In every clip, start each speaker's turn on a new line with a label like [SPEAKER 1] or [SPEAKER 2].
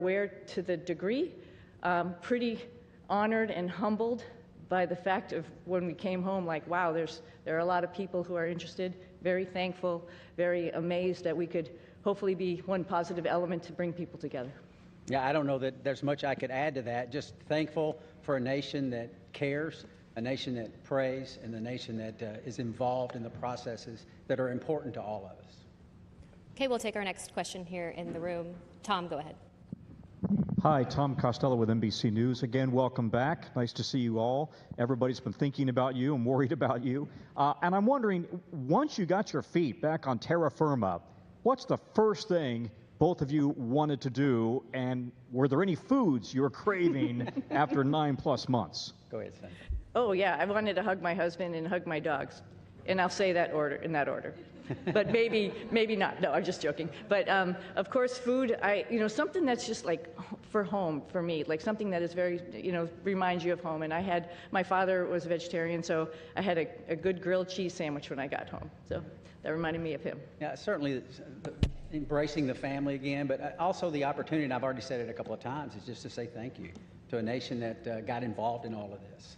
[SPEAKER 1] aware to the degree, pretty honored and humbled by the fact of when we came home, like, wow, there are a lot of people who are interested, very thankful, very amazed that we could hopefully be one positive element to bring people together.
[SPEAKER 2] Yeah, I don't know that there's much I could add to that. Just thankful for a nation that cares, a nation that prays, and a nation that is involved in the processes that are important to all of us.
[SPEAKER 3] Okay, we'll take our next question here in the room. Tom, go ahead.
[SPEAKER 4] Hi, Tom Costello with NBC News. Again, welcome back. Nice to see you all. Everybody's been thinking about you and worried about you. And I'm wondering, once you got your feet back on terra firma, what's the first thing both of you wanted to do, and were there any foods you were craving after 9+ months?
[SPEAKER 2] Go ahead, Sam.
[SPEAKER 1] Oh yeah, I wanted to hug my husband and hug my dogs, and I'll say that in that order. But maybe not. No, I'm just joking. But of course, food. Something that's just like for home for me, like something that is very, reminds you of home. And my father was a vegetarian, so I had a good grilled cheese sandwich when I got home. So that reminded me of him.
[SPEAKER 2] Yeah, certainly embracing the family again, but also the opportunity, and I've already said it a couple of times, is just to say thank you to a nation that got involved in all of this.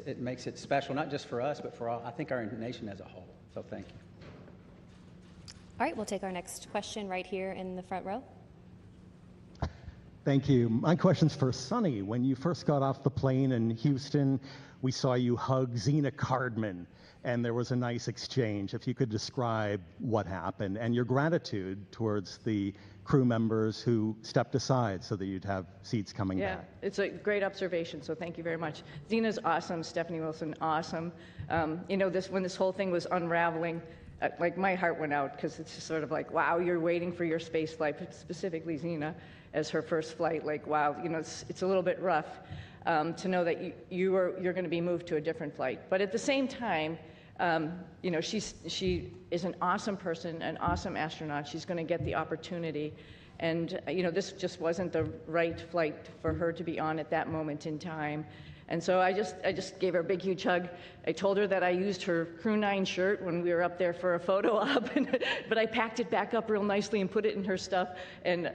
[SPEAKER 2] It makes it special, not just for us, but for all, I think, our nation as a whole. So thank you.
[SPEAKER 3] All right, we'll take our next question right here in the front row.
[SPEAKER 5] Thank you. My question's for Suni. When you first got off the plane in Houston, we saw you hug Zena Cardman, and there was a nice exchange. If you could describe what happened and your gratitude towards the crew members who stepped aside so that you'd have seats coming back.
[SPEAKER 1] Yeah, it's a great observation, so thank you very much. Zena's awesome, Stephanie Wilson, awesome. When this whole thing was unraveling, like my heart went out, because it's just sort of like, wow, you're waiting for your space flight, specifically Zena as her first flight. Like, wow, it's a little bit rough to know that you're going to be moved to a different flight. But at the same time, she is an awesome person, an awesome astronaut. She's going to get the opportunity. And, this just wasn't the right flight for her to be on at that moment in time. And so I just gave her a big, huge hug. I told her that I used her Crew 9 shirt when we were up there for a photo op, but I packed it back up real nicely and put it in her stuff. And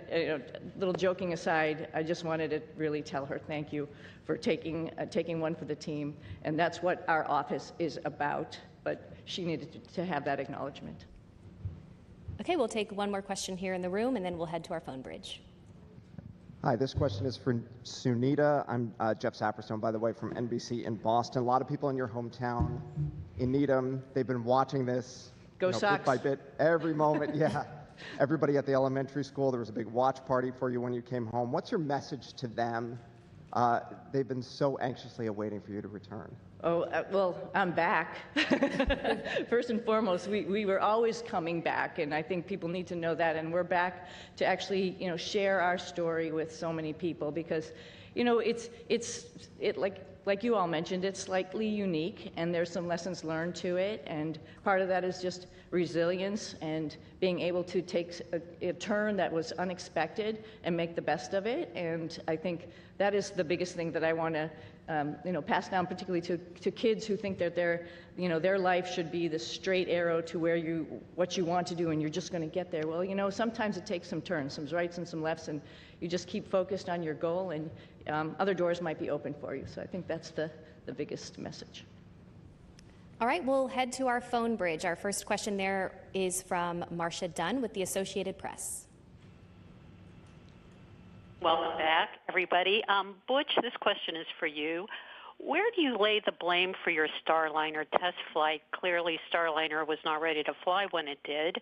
[SPEAKER 1] little joking aside, I just wanted to really tell her thank you for taking one for the team. And that's what our office is about. But she needed to have that acknowledgement.
[SPEAKER 3] Okay, we'll take one more question here in the room, and then we'll head to our phone bridge.
[SPEAKER 6] Hi, this question is for Sunita. I'm Jeff Saperstone, by the way, from NBC in Boston. A lot of people in your hometown in Needham, they've been watching this bit by bit, every moment. Yeah, everybody at the elementary school, there was a big watch party for you when you came home. What's your message to them? They've been so anxiously awaiting for you to return.
[SPEAKER 1] Oh, well, I'm back. First and foremost, we were always coming back, and I think people need to know that, and we're back to actually, share our story with so many people, because, like you all mentioned, it's slightly unique, and there's some lessons learned to it, and part of that is just resilience and being able to take a turn that was unexpected and make the best of it. And I think that is the biggest thing that I want to pass down, particularly to kids who think that their life should be the straight arrow to what you want to do, and you're just going to get there. Well, sometimes it takes some turns, some rights and some lefts, and you just keep focused on your goal, and other doors might be open for you. So I think that's the biggest message.
[SPEAKER 3] All right, we'll head to our phone bridge. Our first question there is from Marcia Dunn with the Associated Press.
[SPEAKER 7] Welcome back, everybody. Butch, this question is for you. Where do you lay the blame for your Starliner test flight? Clearly, Starliner was not ready to fly when it did.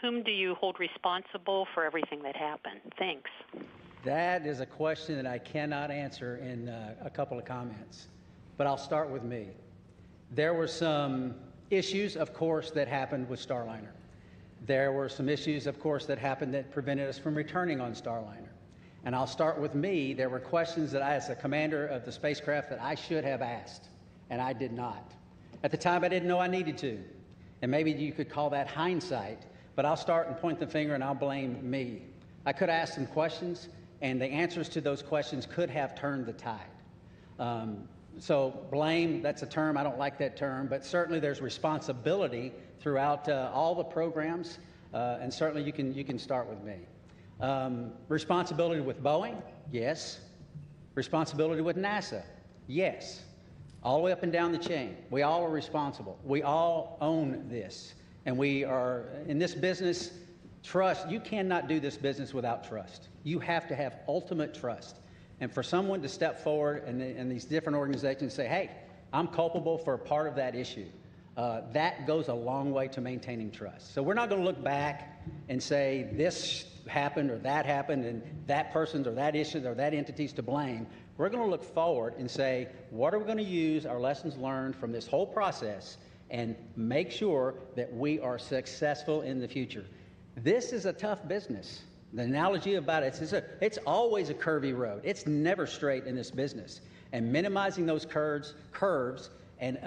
[SPEAKER 7] Whom do you hold responsible for everything that happened? Thanks.
[SPEAKER 2] That is a question that I cannot answer in a couple of comments, but I'll start with me. There were some issues, of course, that happened with Starliner. There were some issues, of course, that happened that prevented us from returning on Starliner. And I'll start with me. There were questions that I, as the commander of the spacecraft, that I should have asked, and I did not. At the time, I didn't know I needed to. And maybe you could call that hindsight, but I'll start and point the finger and I'll blame me. I could ask some questions, and the answers to those questions could have turned the tide. So blame, that's a term, I don't like that term, but certainly there's responsibility throughout all the programs, and certainly you can start with me. Responsibility with Boeing? Yes. Responsibility with NASA? Yes. All the way up and down the chain. We all are responsible. We all own this. And we are, in this business, trust. You cannot do this business without trust. You have to have ultimate trust. And for someone to step forward and these different organizations say, hey, I'm culpable for a part of that issue, that goes a long way to maintaining trust. So we're not going to look back and say this happened or that happened and that person's or that issue or that entity's to blame. We're going to look forward and say, what are we going to use our lessons learned from this whole process and make sure that we are successful in the future. This is a tough business. The analogy about it is it's always a curvy road. It's never straight in this business. And minimizing those curves and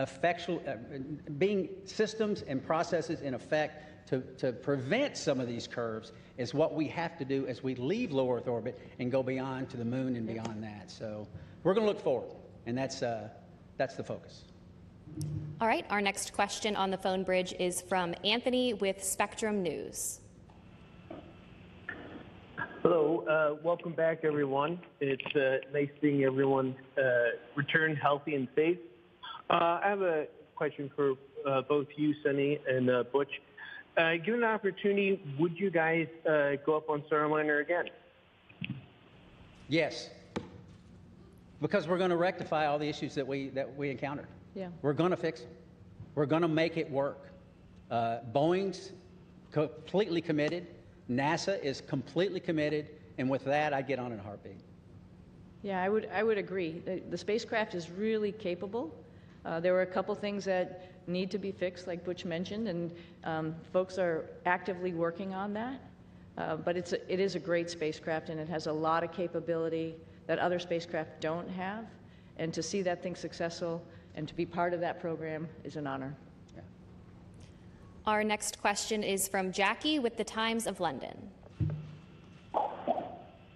[SPEAKER 2] being systems and processes in effect to prevent some of these curves is what we have to do as we leave low Earth orbit and go beyond to the moon and beyond that. So we're going to look forward, and that's the focus.
[SPEAKER 3] All right, our next question on the phone bridge is from Anthony with Spectrum News.
[SPEAKER 8] Hello, welcome back, everyone. It's nice seeing everyone return healthy and safe. I have a question for both you, Suni, and Butch. Given the opportunity, would you guys go up on Starliner again?
[SPEAKER 2] Yes, because we're going to rectify all the issues that we encountered.
[SPEAKER 1] Yeah.
[SPEAKER 2] We're going to fix them. We're going to make it work. Boeing's completely committed. NASA is completely committed, and with that, I get on in a heartbeat.
[SPEAKER 1] Yeah, I would agree. The spacecraft is really capable. There were a couple things that need to be fixed, like Butch mentioned, and folks are actively working on that. But it is a great spacecraft, and it has a lot of capability that other spacecraft don't have. And to see that thing successful and to be part of that program is an honor.
[SPEAKER 2] Yeah.
[SPEAKER 3] Our next question is from Jackie with the Times of London.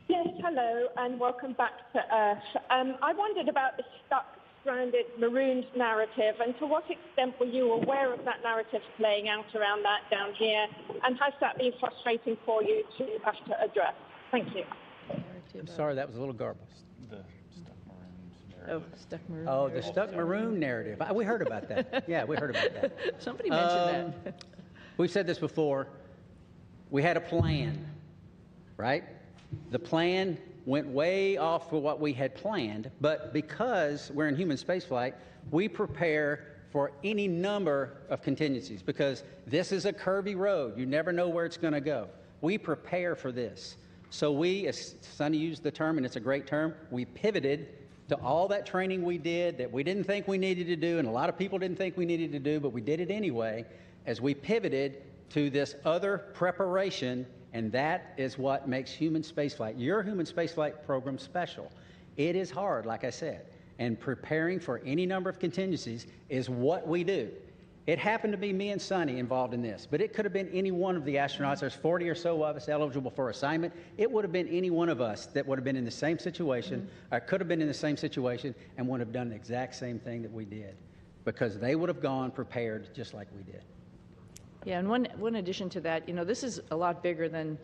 [SPEAKER 9] Yes, hello, and welcome back to Earth. I wondered about the stuck, stranded, marooned narrative, and to what extent were you aware of that narrative playing out around that down here, and has that been frustrating for you to have to address? Thank you.
[SPEAKER 2] I'm sorry, that was a little garbled.
[SPEAKER 1] Oh, stuck maroon.
[SPEAKER 2] Oh, the stuck maroon narrative. We heard about that. Yeah, we heard about that.
[SPEAKER 1] Somebody mentioned that.
[SPEAKER 2] We've said this before. We had a plan, right? The plan went way off for what we had planned, but because we're in human spaceflight, we prepare for any number of contingencies because this is a curvy road. You never know where it's going to go. We prepare for this. So we, as Suni used the term, and it's a great term, we pivoted to all that training we did that we didn't think we needed to do, and a lot of people didn't think we needed to do, but we did it anyway, as we pivoted to this other preparation, and that is what makes human spaceflight, your human spaceflight program, special. It is hard, like I said, and preparing for any number of contingencies is what we do. It happened to be me and Suni involved in this, but it could have been any one of the astronauts. There's 40 or so of us eligible for assignment. It would have been any one of us that would have been in the same situation, or could have been in the same situation, and would have done the exact same thing that we did, because they would have gone prepared just like we did.
[SPEAKER 1] Yeah, and one addition to that, this is a lot bigger than,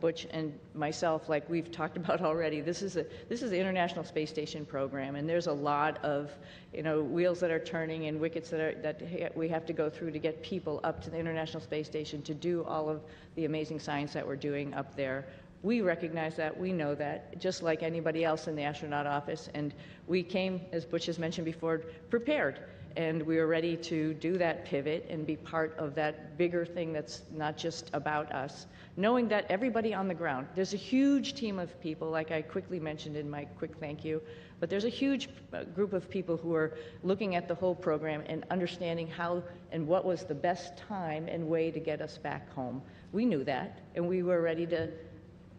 [SPEAKER 1] Butch and myself, like we've talked about already. This is the International Space Station program, and there's a lot of, wheels that are turning and wickets that we have to go through to get people up to the International Space Station to do all of the amazing science that we're doing up there. We recognize that, we know that, just like anybody else in the astronaut office, and we came, as Butch has mentioned before, prepared. And we were ready to do that pivot and be part of that bigger thing that's not just about us. Knowing that everybody on the ground, there's a huge team of people, like I quickly mentioned in my quick thank you, but there's a huge group of people who are looking at the whole program and understanding how and what was the best time and way to get us back home. We knew that, and we were ready to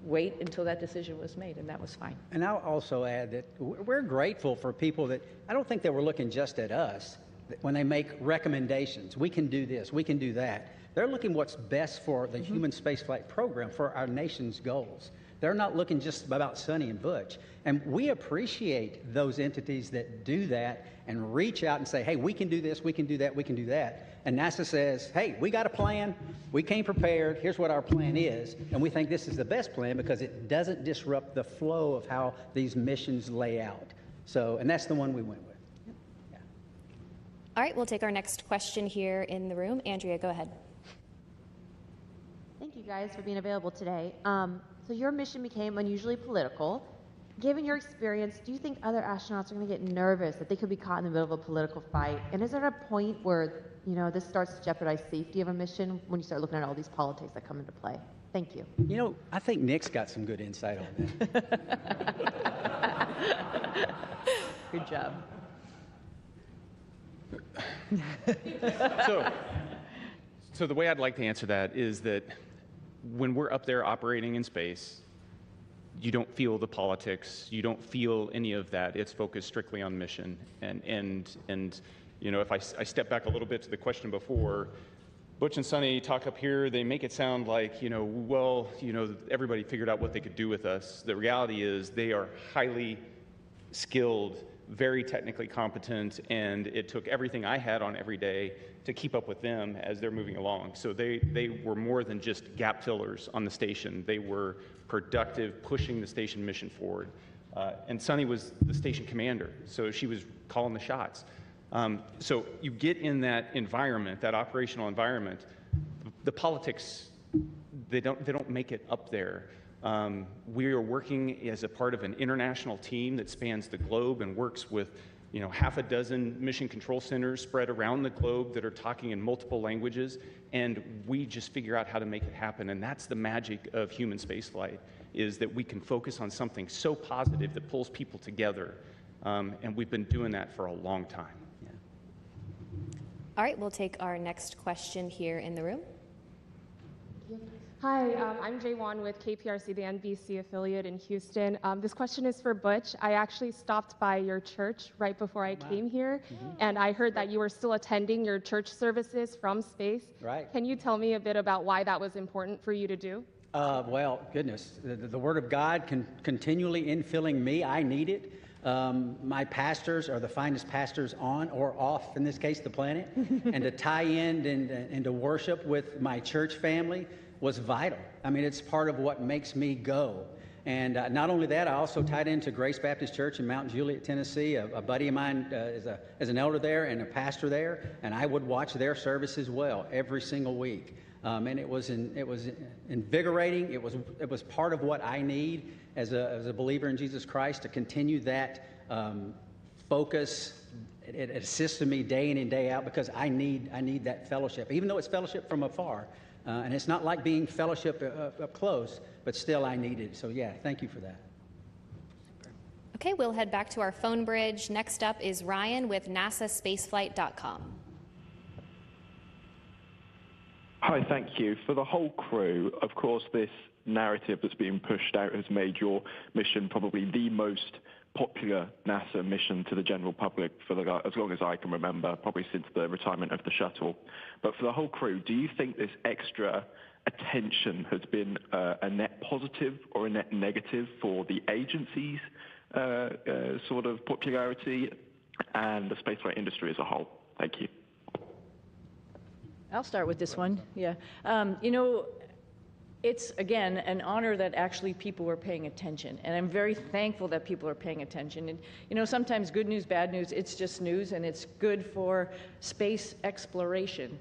[SPEAKER 1] wait until that decision was made, and that was fine.
[SPEAKER 2] And I'll also add that we're grateful for people that, I don't think they were looking just at us when they make recommendations. We can do this, we can do that. They're looking what's best for the human spaceflight program, for our nation's goals. They're not looking just about Suni and Butch. And we appreciate those entities that do that and reach out and say, hey, we can do this, we can do that, we can do that. And NASA says, hey, we got a plan, we came prepared, here's what our plan is, and we think this is the best plan because it doesn't disrupt the flow of how these missions lay out. So, and that's the one we went with. Yeah.
[SPEAKER 3] All right, we'll take our next question here in the room. Andrea, go ahead.
[SPEAKER 10] Thank you guys for being available today. So your mission became unusually political. Given your experience, do you think other astronauts are going to get nervous that they could be caught in the middle of a political fight? And is there a point where, you know, this starts to jeopardize safety of a mission when you start looking at all these politics that come into play? Thank you.
[SPEAKER 2] You know, I think Nick's got some good insight on that.
[SPEAKER 1] Good job.
[SPEAKER 11] So the way I'd like to answer that is that when we're up there operating in space, you don't feel the politics, you don't feel any of that. It's focused strictly on mission. And you know, if I step back a little bit to the question before, Butch and Suni talk up here, they make it sound like, you know, well, you know, everybody figured out what they could do with us. The reality is they are highly skilled, very technically competent, and it took everything I had on every day to keep up with them as they're moving along. So they were more than just gap fillers on the station. They were productive, pushing the station mission forward. And Suni was the station commander, so she was calling the shots. So you get in that environment, that operational environment, the politics, they don't make it up there. We are working as a part of an international team that spans the globe and works with, you know, half a dozen mission control centers spread around the globe that are talking in multiple languages, and we just figure out how to make it happen. And that's the magic of human spaceflight, is that we can focus on something so positive that pulls people together, and we've been doing that for a long time. Yeah.
[SPEAKER 3] All right, we'll take our next question here in the room.
[SPEAKER 12] Hi, I'm Jay Wan with KPRC, the NBC affiliate in Houston. This question is for Butch. I actually stopped by your church right before I came here, and I heard that you were still attending your church services from space.
[SPEAKER 2] Right.
[SPEAKER 12] Can you tell me a bit about why that was important for you to do?
[SPEAKER 2] Well, goodness, the Word of God continually infilling me. I need it. My pastors are the finest pastors on or off, in this case, the planet. And to tie in and to worship with my church family was vital. I mean, it's part of what makes me go. And not only that, I also tied into Grace Baptist Church in Mount Juliet, Tennessee. A buddy of mine is an elder there and a pastor there, and I would watch their service as well every single week. And it was invigorating. It was part of what I need as a believer in Jesus Christ, to continue that focus. It assists me day in and day out, because I need that fellowship, even though it's fellowship from afar. And it's not like being fellowship up close, but still I need it. So yeah, thank you for that.
[SPEAKER 3] Okay, we'll head back to our phone bridge. Next up is Ryan with NASAspaceflight.com.
[SPEAKER 13] Hi, thank you. For the whole crew, of course, this narrative that's being pushed out has made your mission probably the most popular NASA mission to the general public for as long as I can remember, probably since the retirement of the shuttle. But for the whole crew, do you think this extra attention has been a net positive or a net negative for the agency's sort of popularity and the spaceflight industry as a whole? Thank you.
[SPEAKER 1] I'll start with this one. Yeah. You know, it's, again, an honor that actually people were paying attention. And I'm very thankful that people are paying attention. And, you know, sometimes good news, bad news, it's just news, and it's good for space exploration,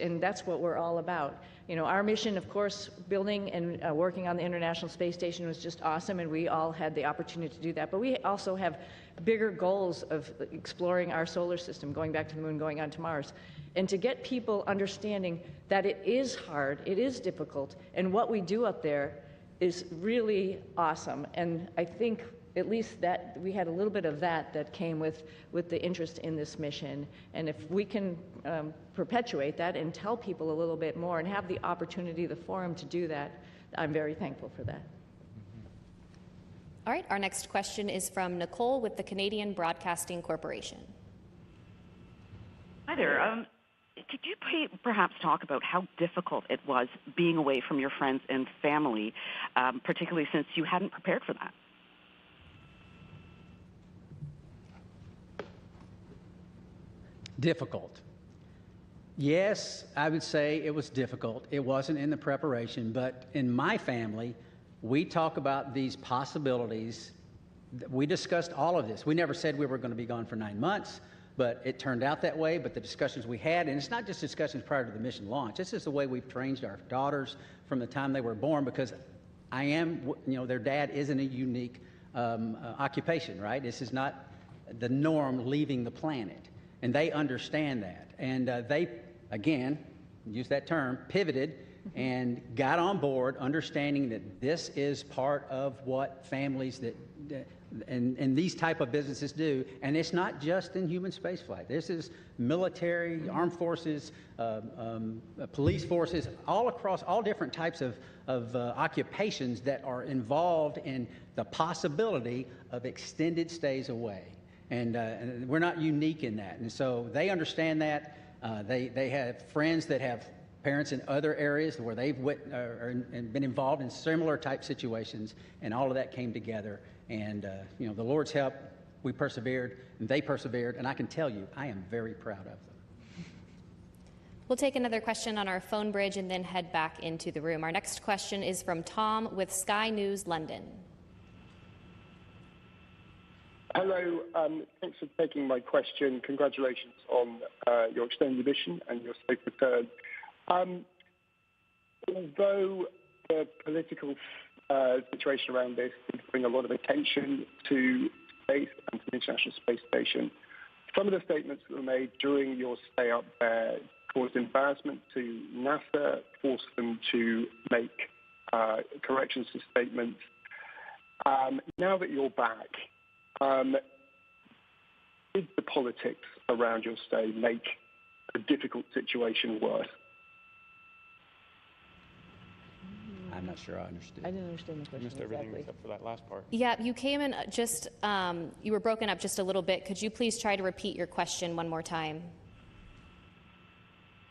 [SPEAKER 1] and that's what we're all about. You know, our mission, of course, building and working on the International Space Station was just awesome, and we all had the opportunity to do that. But we also have bigger goals of exploring our solar system, going back to the moon, going on to Mars. And to get people understanding that it is hard, it is difficult, and what we do up there is really awesome. And I think at least that we had a little bit of that came with the interest in this mission. And if we can perpetuate that and tell people a little bit more and have the opportunity, the forum to do that, I'm very thankful for that.
[SPEAKER 3] All right, our next question is from Nicole with the Canadian Broadcasting Corporation.
[SPEAKER 14] Hi there. Could you perhaps talk about how difficult it was being away from your friends and family, particularly since you hadn't prepared for that?
[SPEAKER 2] Difficult. Yes, I would say it was difficult. It wasn't in the preparation, but in my family, we talk about these possibilities. We discussed all of this. We never said we were going to be gone for 9 months, but it turned out that way. But the discussions we had, and it's not just discussions prior to the mission launch, this is the way we've trained our daughters from the time they were born, because their dad isn't a unique occupation, right? This is not the norm leaving the planet. And they understand that. And they, again, use that term, pivoted and got on board, understanding that this is part of what families and these type of businesses do. And it's not just in human spaceflight. This is military, armed forces, police forces, all across all different types of occupations that are involved in the possibility of extended stays away. And we're not unique in that. And so they understand that. They have friends that have parents in other areas where they've been involved in similar type situations, and all of that came together. And the Lord's help, we persevered, and they persevered, and I can tell you, I am very proud of them.
[SPEAKER 3] We'll take another question on our phone bridge and then head back into the room. Our next question is from Tom with Sky News London.
[SPEAKER 15] Hello, thanks for taking my question. Congratulations on your extended mission and your safe return. Although the political situation around this did bring a lot of attention to space and to the International Space Station, some of the statements that were made during your stay up there caused embarrassment to NASA, forced them to make corrections to statements. Now that you're back, did the politics around your stay make a difficult situation worse?
[SPEAKER 2] I'm not sure I understood.
[SPEAKER 1] I didn't understand the question.
[SPEAKER 11] Missed everything except for that last part.
[SPEAKER 3] Yeah, you came in just, you were broken up just a little bit. Could you please try to repeat your question one more time?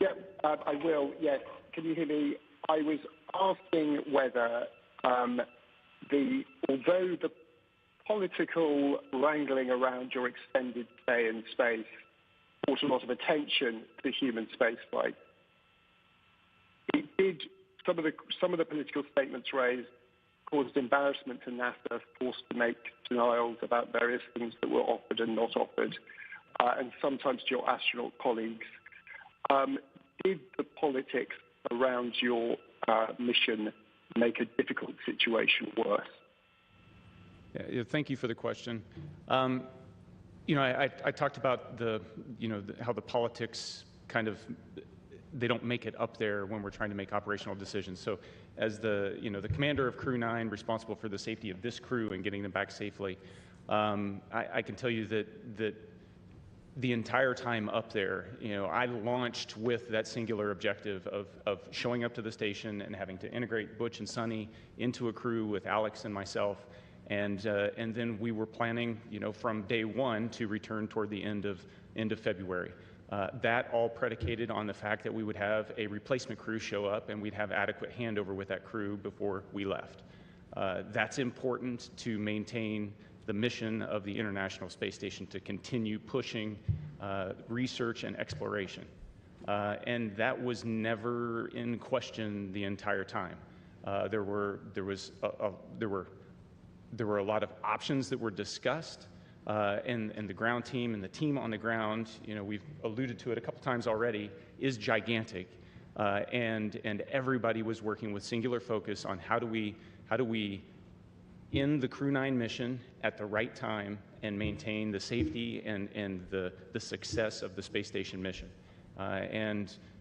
[SPEAKER 15] Yeah, I will. Yes. Can you hear me? I was asking whether, although the political wrangling around your extended stay in space brought a lot of attention to human spaceflight, it did. Some of the political statements raised caused embarrassment to NASA, forced to make denials about various things that were offered and not offered, and sometimes to your astronaut colleagues. Did the politics around your mission make a difficult situation worse?
[SPEAKER 11] Yeah, thank you for the question. I talked about how the politics kind of, they don't make it up there when we're trying to make operational decisions. So as the commander of Crew 9, responsible for the safety of this crew and getting them back safely, I can tell you that the entire time up there, I launched with that singular objective of showing up to the station and having to integrate Butch and Suni into a crew with Alex and myself. And then we were planning, from day one to return toward the end of February. That all predicated on the fact that we would have a replacement crew show up and we'd have adequate handover with that crew before we left. That's important to maintain the mission of the International Space Station, to continue pushing research and exploration. And that was never in question the entire time. There were a lot of options that were discussed, and the ground team and the team on the ground, we've alluded to it a couple times already, is gigantic, and everybody was working with singular focus on how do we end the Crew 9 mission at the right time and maintain the safety and the success of the space station mission.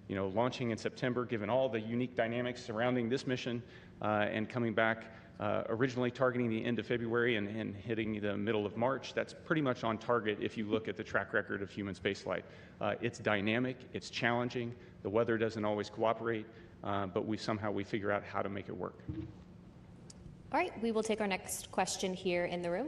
[SPEAKER 11] Launching in September, given all the unique dynamics surrounding this mission, and coming back originally targeting the end of February and hitting the middle of March, that's pretty much on target if you look at the track record of human spaceflight. It's dynamic, it's challenging, the weather doesn't always cooperate, but we figure out how to make it work.
[SPEAKER 3] All right, we will take our next question here in the room.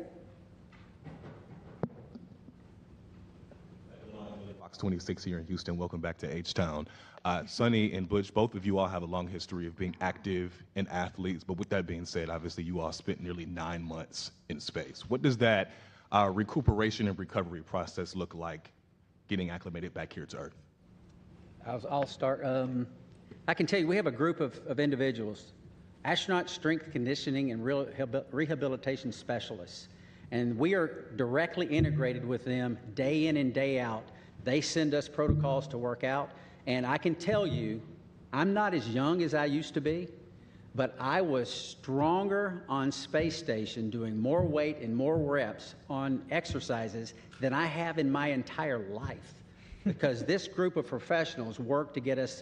[SPEAKER 16] Fox 26 here in Houston. Welcome back to H-Town. Suni and Butch, both of you all have a long history of being active and athletes, but with that being said, obviously you all spent nearly 9 months in space. What does that recuperation and recovery process look like getting acclimated back here to Earth?
[SPEAKER 2] I'll start. I can tell you we have a group of individuals, astronaut strength conditioning and rehabilitation specialists, and we are directly integrated with them day in and day out. They send us protocols to work out, and I can tell you, I'm not as young as I used to be, but I was stronger on space station doing more weight and more reps on exercises than I have in my entire life. Because this group of professionals work to get us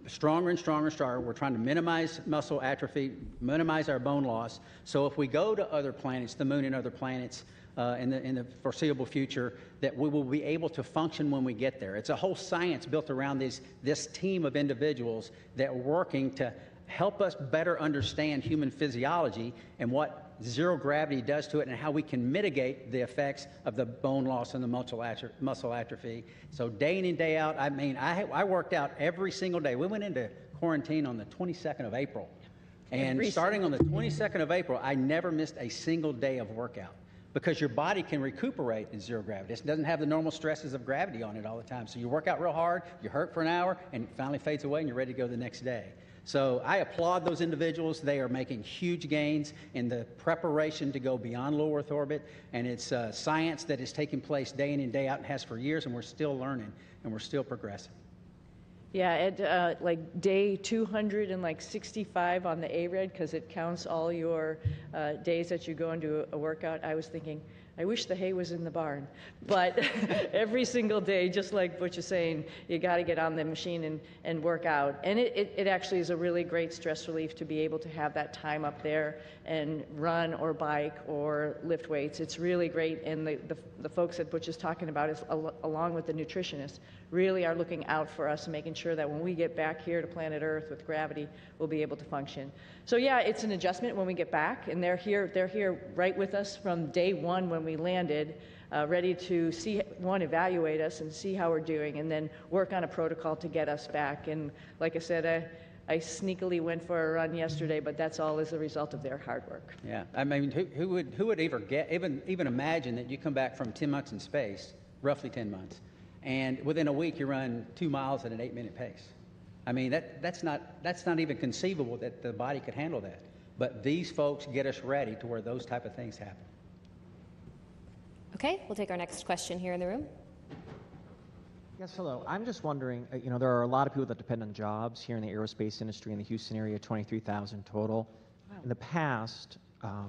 [SPEAKER 2] stronger and stronger and stronger. We're trying to minimize muscle atrophy, minimize our bone loss. So if we go to other planets, the moon and other planets in the foreseeable future, that we will be able to function when we get there. It's a whole science built around this team of individuals that are working to help us better understand human physiology and what zero gravity does to it and how we can mitigate the effects of the bone loss and the muscle atrophy. So day in and day out, I mean, I worked out every single day. We went into quarantine on the 22nd of April. And starting on the 22nd of April, I never missed a single day of workout because your body can recuperate in zero gravity. It doesn't have the normal stresses of gravity on it all the time. So you work out real hard, you hurt for an hour, and it finally fades away and you're ready to go the next day. So I applaud those individuals. They are making huge gains in the preparation to go beyond low Earth orbit, and it's science that is taking place day in and day out and has for years, and we're still learning and we're still progressing.
[SPEAKER 1] Yeah, at like day 265 on the ARED, because it counts all your days that you go into a workout, I was thinking, I wish the hay was in the barn. But every single day, just like Butch is saying, you got to get on the machine and work out. And it actually is a really great stress relief to be able to have that time up there and run or bike or lift weights. It's really great. And the folks that Butch is talking about, is along with the nutritionists, really are looking out for us and making sure that when we get back here to planet Earth with gravity, we'll be able to function. So yeah, it's an adjustment when we get back, and they're here right with us from day one when we landed, ready to evaluate us and see how we're doing, and then work on a protocol to get us back. And like I said, I sneakily went for a run yesterday, but that's all as a result of their hard work.
[SPEAKER 2] Yeah, I mean, who would even imagine that you come back from 10 months in space, roughly 10 months, and within a week you run 2 miles at an 8-minute pace? I mean, that's not even conceivable that the body could handle that. But these folks get us ready to where those type of things happen.
[SPEAKER 3] Okay, we'll take our next question here in the room.
[SPEAKER 17] Yes, hello. I'm just wondering, there are a lot of people that depend on jobs here in the aerospace industry in the Houston area, 23,000 total. Wow. In the past,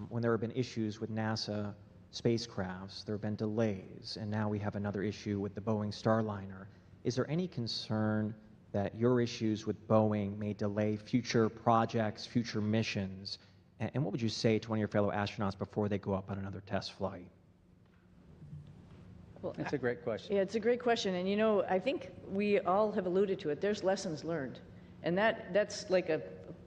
[SPEAKER 17] when there have been issues with NASA spacecrafts, there have been delays, and now we have another issue with the Boeing Starliner. Is there any concern that your issues with Boeing may delay future projects, future missions? And what would you say to one of your fellow astronauts before they go up on another test flight?
[SPEAKER 2] Well, that's a great question.
[SPEAKER 1] Yeah, it's a great question. And I think we all have alluded to it. There's lessons learned. And that's like a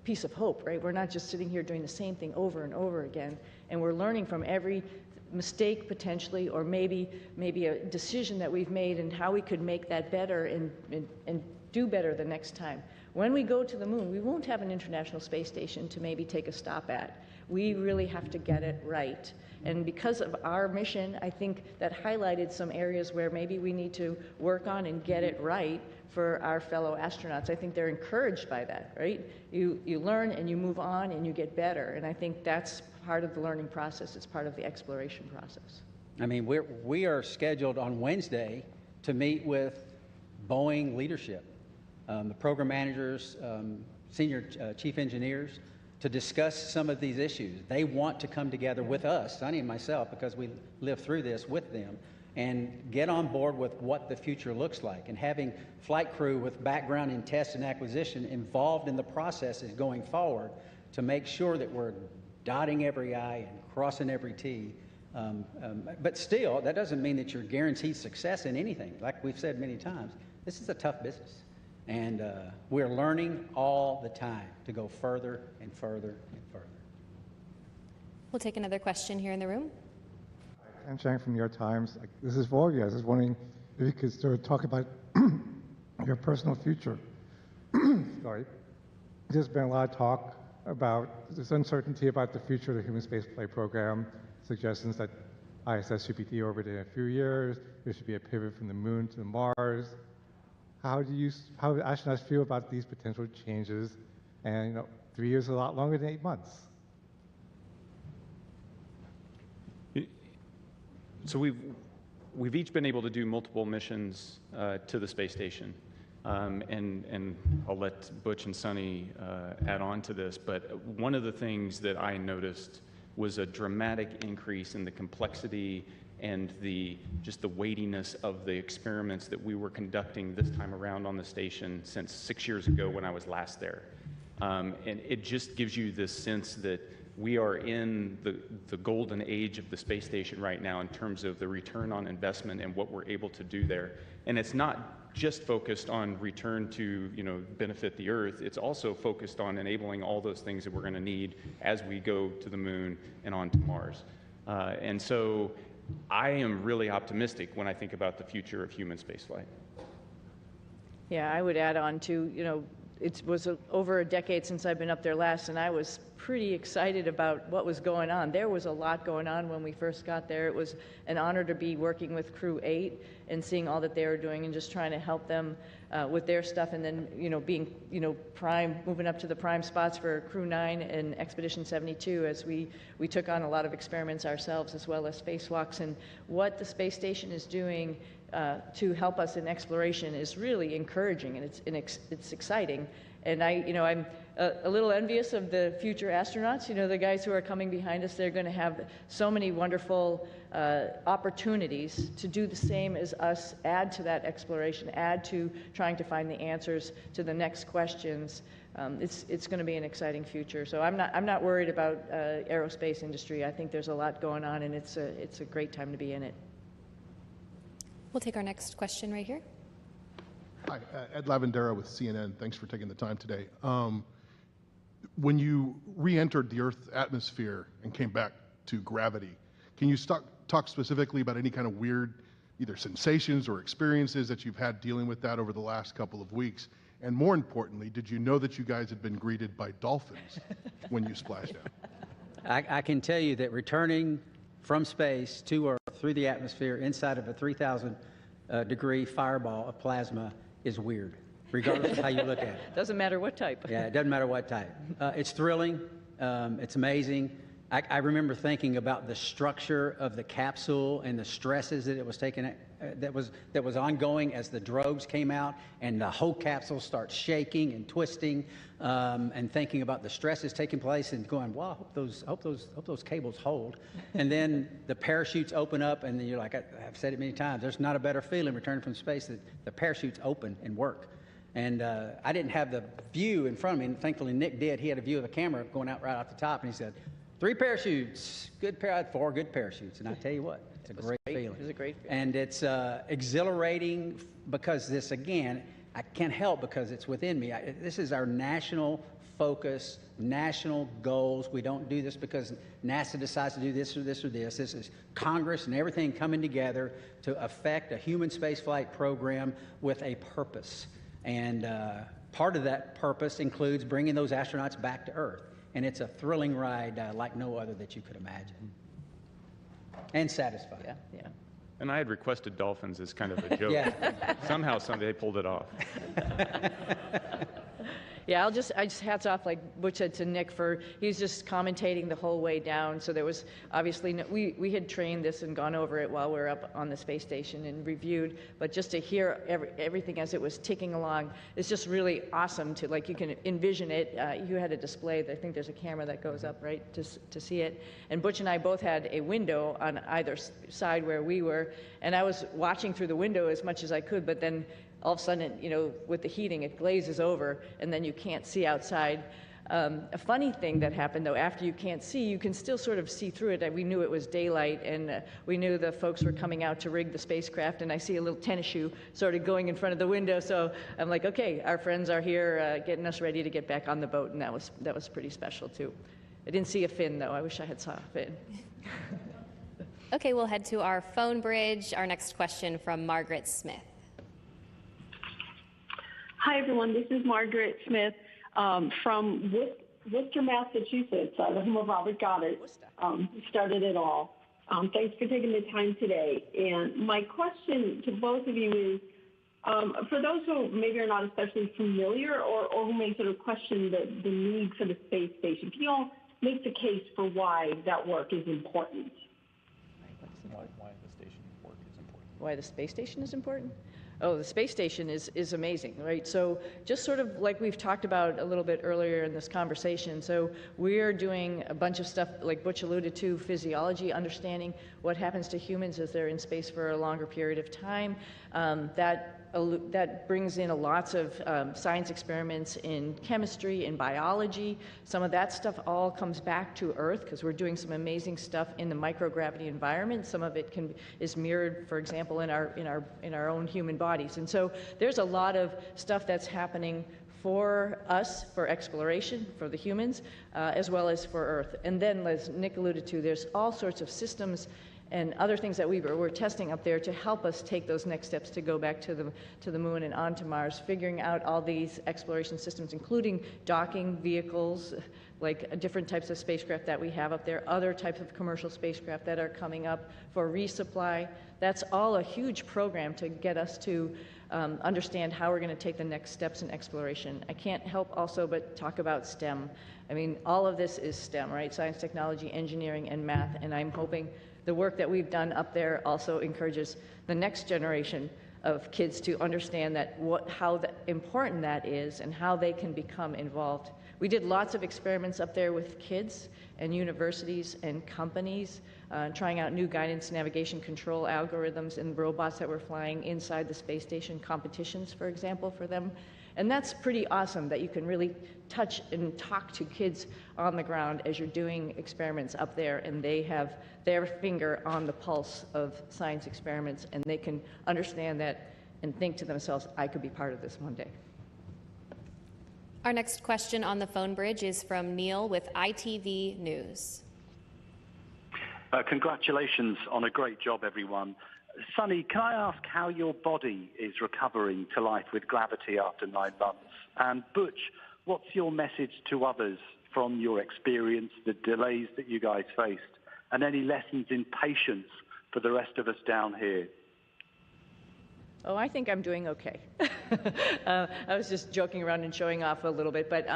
[SPEAKER 1] piece of hope, right? We're not just sitting here doing the same thing over and over again. And we're learning from every mistake potentially, or maybe a decision that we've made and how we could make that better and do better the next time. When we go to the moon, we won't have an International Space Station to maybe take a stop at. We really have to get it right. And because of our mission, I think that highlighted some areas where maybe we need to work on and get it right for our fellow astronauts. I think they're encouraged by that, right? You learn and you move on and you get better. And I think that's part of the learning process. It's part of the exploration process.
[SPEAKER 2] I mean, we are scheduled on Wednesday to meet with Boeing leadership, the program managers, senior chief engineers, to discuss some of these issues. They want to come together with us, Suni and myself, because we lived through this with them, and get on board with what the future looks like. And having flight crew with background in test and acquisition involved in the processes going forward to make sure that we're dotting every I and crossing every T. But still, that doesn't mean that you're guaranteed success in anything. Like we've said many times, this is a tough business. And we're learning all the time to go further and further and further.
[SPEAKER 3] We'll take another question here in the room.
[SPEAKER 18] I'm Chang from New York Times. This is for you guys. I was wondering, if you could sort of talk about your personal future. Sorry. There's been a lot of talk about this uncertainty about the future of the human spaceflight program, suggestions that ISS should be deorbited in a few years, there should be a pivot from the moon to Mars. How do astronauts feel about these potential changes? And 3 years is a lot longer than 8 months.
[SPEAKER 11] So we've each been able to do multiple missions to the space station. And I'll let Butch and Suni add on to this, but one of the things that I noticed was a dramatic increase in the complexity and just the weightiness of the experiments that we were conducting this time around on the station since 6 years ago when I was last there. And it just gives you this sense that we are in the golden age of the space station right now in terms of the return on investment and what we're able to do there. And it's not just focused on return to benefit the Earth. It's also focused on enabling all those things that we're going to need as we go to the moon and on to Mars. And so I am really optimistic when I think about the future of human spaceflight.
[SPEAKER 1] Yeah, I would add on to, it was over a decade since I've been up there last, and I was pretty excited about what was going on. There was a lot going on when we first got there. It was an honor to be working with Crew 8 and seeing all that they were doing and just trying to help them with their stuff, and then being prime, moving up to the prime spots for Crew 9 and Expedition 72 as we took on a lot of experiments ourselves as well as spacewalks. And what the space station is doing to help us in exploration is really encouraging, and it's exciting. And I'm a little envious of the future astronauts. The guys who are coming behind us, they're going to have so many wonderful opportunities to do the same as us, add to that exploration, add to trying to find the answers to the next questions. It's going to be an exciting future. So I'm not worried about aerospace industry. I think there's a lot going on, and it's a great time to be in it.
[SPEAKER 3] We'll take our next question right here.
[SPEAKER 19] Hi, Ed Lavandera with CNN. Thanks for taking the time today. When you re-entered the Earth's atmosphere and came back to gravity, can you talk specifically about any kind of weird, either sensations or experiences that you've had dealing with that over the last couple of weeks? And more importantly, did you know that you guys had been greeted by dolphins when you splashed out?
[SPEAKER 2] I can tell you that returning from space to Earth through the atmosphere inside of a 3,000 degree fireball of plasma is weird, regardless of how you look at it.
[SPEAKER 1] Doesn't matter what type.
[SPEAKER 2] Yeah, it doesn't matter what type. It's thrilling. It's amazing. I remember thinking about the structure of the capsule and the stresses that it was taking, that was ongoing as the drogues came out, and the whole capsule starts shaking and twisting, and thinking about the stresses taking place, and going, "Wow, I hope those cables hold." And then the parachutes open up, and then you're like, I've said it many times, there's not a better feeling returning from space that the parachutes open and work. And I didn't have the view in front of me, and thankfully Nick did. He had a view of the camera going out right off the top, and he said, 3 parachutes, good pair, 4 good parachutes. And I tell you what, it's a great feeling.
[SPEAKER 1] It was a great feeling.
[SPEAKER 2] And it's exhilarating because this, again, I can't help because it's within me. This is our national focus, national goals. We don't do this because NASA decides to do this or this or this. This is Congress and everything coming together to affect a human spaceflight program with a purpose. And part of that purpose includes bringing those astronauts back to Earth. And it's a thrilling ride like no other that you could imagine. And satisfying.
[SPEAKER 1] Yeah.
[SPEAKER 11] And I had requested dolphins as kind of a joke.
[SPEAKER 2] Yeah.
[SPEAKER 11] Somehow, they pulled it off.
[SPEAKER 1] Yeah, I just hats off, like Butch said, to Nick for, he's just commentating the whole way down. So there was obviously, we had trained this and gone over it while we were up on the space station and reviewed, but just to hear everything as it was ticking along, it's just really awesome to, like, you can envision it. You had a display, I think there's a camera that goes up, right, to see it. And Butch and I both had a window on either side where we were, and I was watching through the window as much as I could, but then all of a sudden, with the heating, it glazes over, and then you can't see outside. A funny thing that happened, though, after you can't see, you can still sort of see through it. We knew it was daylight, and we knew the folks were coming out to rig the spacecraft, and I see a little tennis shoe sort of going in front of the window, so I'm like, okay, our friends are here getting us ready to get back on the boat, and that was pretty special, too. I didn't see a fin, though. I wish I had saw a fin.
[SPEAKER 3] Okay, we'll head to our phone bridge. Our next question from Margaret Smith.
[SPEAKER 20] Hi, everyone. This is Margaret Smith from Worcester, Massachusetts, the home of Robert Goddard, who started it all. Thanks for taking the time today. And my question to both of you is, for those who maybe are not especially familiar or who may sort of question the need for the space station, can you all make the case for why that work is important?
[SPEAKER 11] Why the station work is important?
[SPEAKER 1] Why the space station is important? Oh, the space station is amazing, right? So just sort of like we've talked about a little bit earlier in this conversation, so we're doing a bunch of stuff like Butch alluded to, physiology, understanding what happens to humans as they're in space for a longer period of time. That brings in lots of science experiments in chemistry, in biology. Some of that stuff all comes back to Earth because we're doing some amazing stuff in the microgravity environment. Some of it is mirrored, for example, in our own human bodies. And so there's a lot of stuff that's happening for us, for exploration, for the humans, as well as for Earth. And then, as Nick alluded to, there's all sorts of systems and other things that we're testing up there to help us take those next steps to go back to the moon and onto Mars, figuring out all these exploration systems, including docking vehicles, like different types of spacecraft that we have up there, other types of commercial spacecraft that are coming up for resupply. That's all a huge program to get us to understand how we're going to take the next steps in exploration. I can't help also but talk about STEM. I mean, all of this is STEM, right? Science, technology, engineering, and math, and I'm hoping the work that we've done up there also encourages the next generation of kids to understand how important that is and how they can become involved. We did lots of experiments up there with kids and universities and companies, trying out new guidance, navigation, control algorithms and robots that were flying inside the space station, competitions, for example, for them. And that's pretty awesome that you can really touch and talk to kids on the ground as you're doing experiments up there, and they have their finger on the pulse of science experiments, and they can understand that and think to themselves, I could be part of this one day.
[SPEAKER 3] Our next question on the phone bridge is from Neil with ITV News.
[SPEAKER 21] Congratulations on a great job, everyone. Suni, can I ask how your body is recovering to life with gravity after 9 months? And Butch, what's your message to others from your experience, the delays that you guys faced, and any lessons in patience for the rest of us down here?
[SPEAKER 1] Oh, I think I'm doing okay. I was just joking around and showing off a little bit, but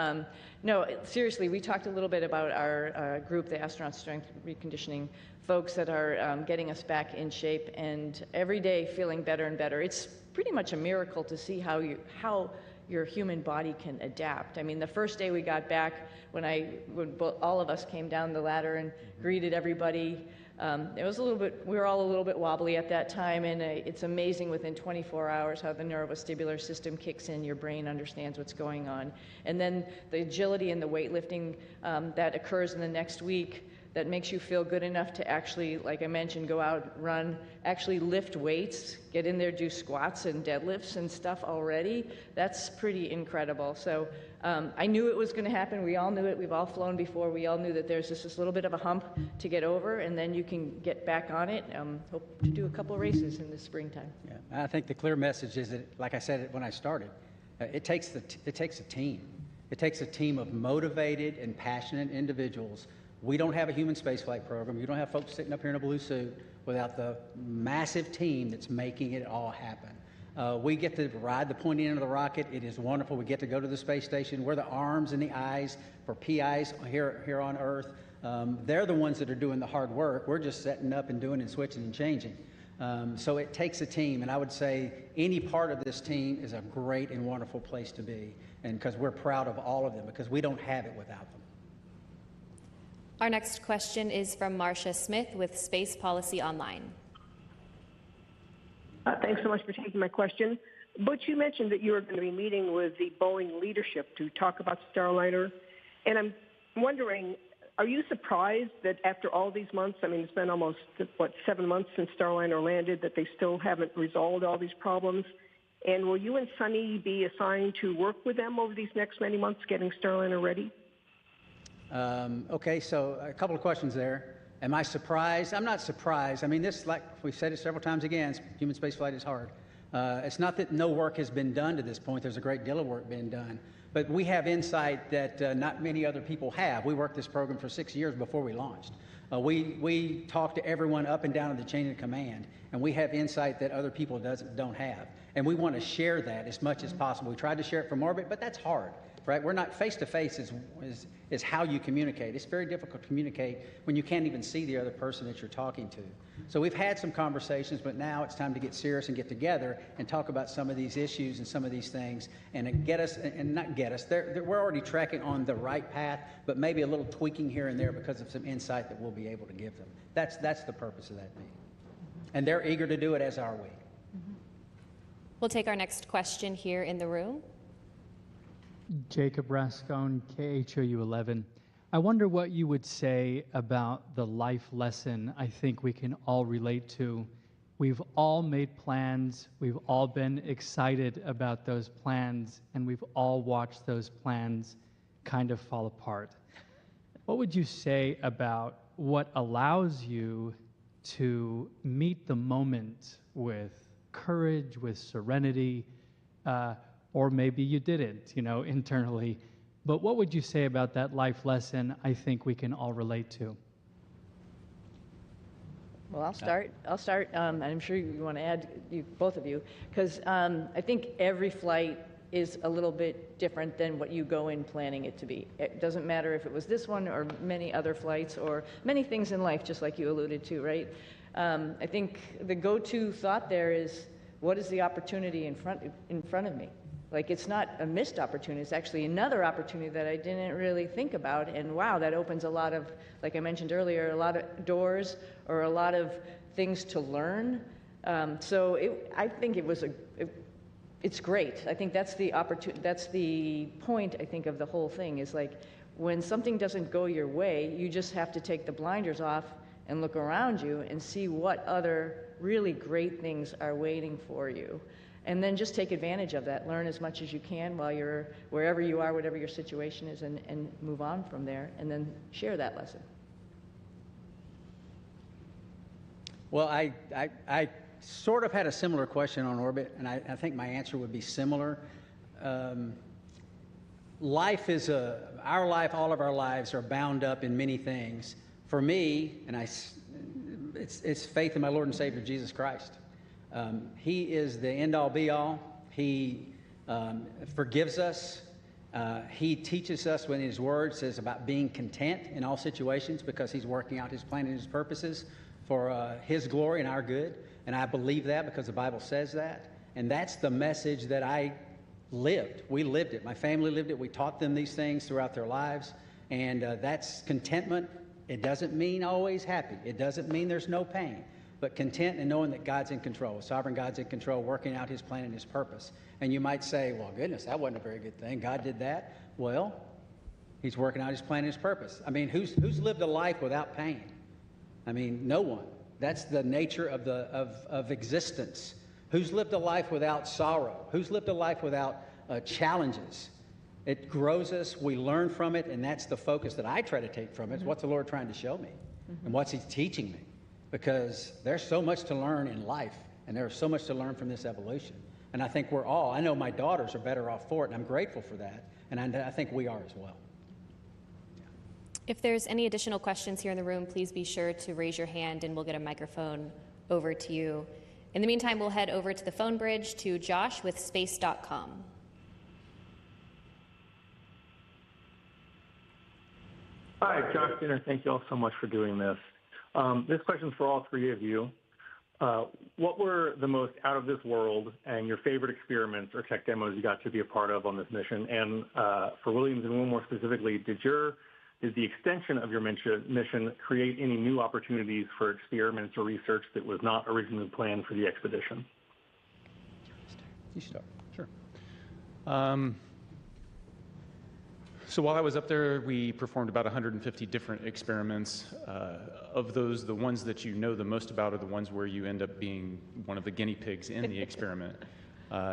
[SPEAKER 1] no, seriously, we talked a little bit about our group, the Astronaut Strength Reconditioning folks that are getting us back in shape, and every day feeling better and better. It's pretty much a miracle to see how your human body can adapt. I mean, the first day we got back, when all of us came down the ladder and greeted everybody, it was we were all a little bit wobbly at that time, and it's amazing within 24 hours how the neurovestibular system kicks in, your brain understands what's going on. And then the agility and the weightlifting that occurs in the next week that makes you feel good enough to actually, like I mentioned, go out, run, actually lift weights, get in there, do squats and deadlifts and stuff already. That's pretty incredible. So I knew it was going to happen. We all knew it. We've all flown before. We all knew that there's just this little bit of a hump to get over, and then you can get back on it. Hope to do a couple of races in the springtime.
[SPEAKER 2] Yeah, I think the clear message is that, like I said when I started, it takes a team. It takes a team of motivated and passionate individuals. We don't have a human spaceflight program. You don't have folks sitting up here in a blue suit without the massive team that's making it all happen. We get to ride the pointy end of the rocket. It is wonderful. We get to go to the space station. We're the arms and the eyes for PIs here on Earth. They're the ones that are doing the hard work. We're just setting up and doing and switching and changing. So it takes a team, and I would say any part of this team is a great and wonderful place to be, and because we're proud of all of them, because we don't have it without them.
[SPEAKER 3] Our next question is from Marcia Smith with Space Policy Online.
[SPEAKER 22] Thanks so much for taking my question. Butch, you mentioned that you were going to be meeting with the Boeing leadership to talk about Starliner. And I'm wondering, are you surprised that after all these months, I mean, it's been almost, 7 months since Starliner landed, that they still haven't resolved all these problems? And will you and Suni be assigned to work with them over these next many months getting Starliner ready?
[SPEAKER 2] Okay, so a couple of questions there. Am I surprised? I'm not surprised. I mean, this, like we've said it several times again, human spaceflight is hard. It's not that no work has been done to this point. There's a great deal of work being done. But we have insight that not many other people have. We worked this program for 6 years before we launched. We talk to everyone up and down the chain of command, and we have insight that other people don't have. And we want to share that as much as possible. We tried to share it from orbit, but that's hard, right? We're not face-to-face is how you communicate. It's very difficult to communicate when you can't even see the other person that you're talking to. So we've had some conversations, but now it's time to get serious and get together and talk about some of these issues and some of these things and get us, and not get us. We're already tracking on the right path, but maybe a little tweaking here and there because of some insight that we'll be able to give them. That's the purpose of that meeting. And they're eager to do it, as are we.
[SPEAKER 3] We'll take our next question here in the room.
[SPEAKER 4] Jacob Rascone, KHOU 11. I wonder what you would say about the life lesson I think we can all relate to. We've all made plans, we've all been excited about those plans, and we've all watched those plans kind of fall apart. What would you say about what allows you to meet the moment with courage, with serenity, or maybe you didn't, internally. But what would you say about that life lesson I think we can all relate to?
[SPEAKER 1] Well, I'll start. I'm sure you want to add, both of you, because I think every flight is a little bit different than what you go in planning it to be. It doesn't matter if it was this one or many other flights or many things in life, just like you alluded to, right? I think the go-to thought there is, what is the opportunity in front of me? Like, it's not a missed opportunity, it's actually another opportunity that I didn't really think about, and wow, that opens a lot of, like I mentioned earlier, a lot of doors or a lot of things to learn. I think it's great. I think that's the point, I think, of the whole thing, is like, when something doesn't go your way, you just have to take the blinders off and look around you and see what other really great things are waiting for you. And then just take advantage of that. Learn as much as you can while you're wherever you are, whatever your situation is, and move on from there, and then share that lesson.
[SPEAKER 2] Well, I sort of had a similar question on orbit, and I think my answer would be similar. Life is our life, all of our lives are bound up in many things. For me, and it's faith in my Lord and Savior, Jesus Christ. He is the end-all, be-all. He forgives us. He teaches us when His Word says about being content in all situations, because He's working out His plan and His purposes for His glory and our good. And I believe that because the Bible says that. And that's the message that I lived. We lived it. My family lived it. We taught them these things throughout their lives. And that's contentment. It doesn't mean always happy. It doesn't mean there's no pain. But content and knowing that God's in control, sovereign God's in control, working out His plan and His purpose. And you might say, well, goodness, that wasn't a very good thing. God did that. Well, He's working out His plan and His purpose. I mean, who's lived a life without pain? I mean, no one. That's the nature of existence. Who's lived a life without sorrow? Who's lived a life without challenges? It grows us. We learn from it, and that's the focus that I try to take from it. Is what's the Lord trying to show me, and what's He teaching me? Because there's so much to learn in life, and there's so much to learn from this evolution. And I think I know my daughters are better off for it, and I'm grateful for that, and I think we are as well.
[SPEAKER 3] If there's any additional questions here in the room, please be sure to raise your hand and we'll get a microphone over to you. In the meantime, we'll head over to the phone bridge to Josh with space.com.
[SPEAKER 5] Hi, Josh Dinner. Thank you all so much for doing this. This question is for all three of you. What were the most out of this world and your favorite experiments or tech demos you got to be a part of on this mission? And for Williams and Wilmore specifically, did the extension of your mission create any new opportunities for experiments or research that was not originally planned for the expedition?
[SPEAKER 2] You start.
[SPEAKER 11] Sure. So while I was up there, we performed about 150 different experiments. Of those, the ones that you know the most about are the ones where you end up being one of the guinea pigs in the experiment.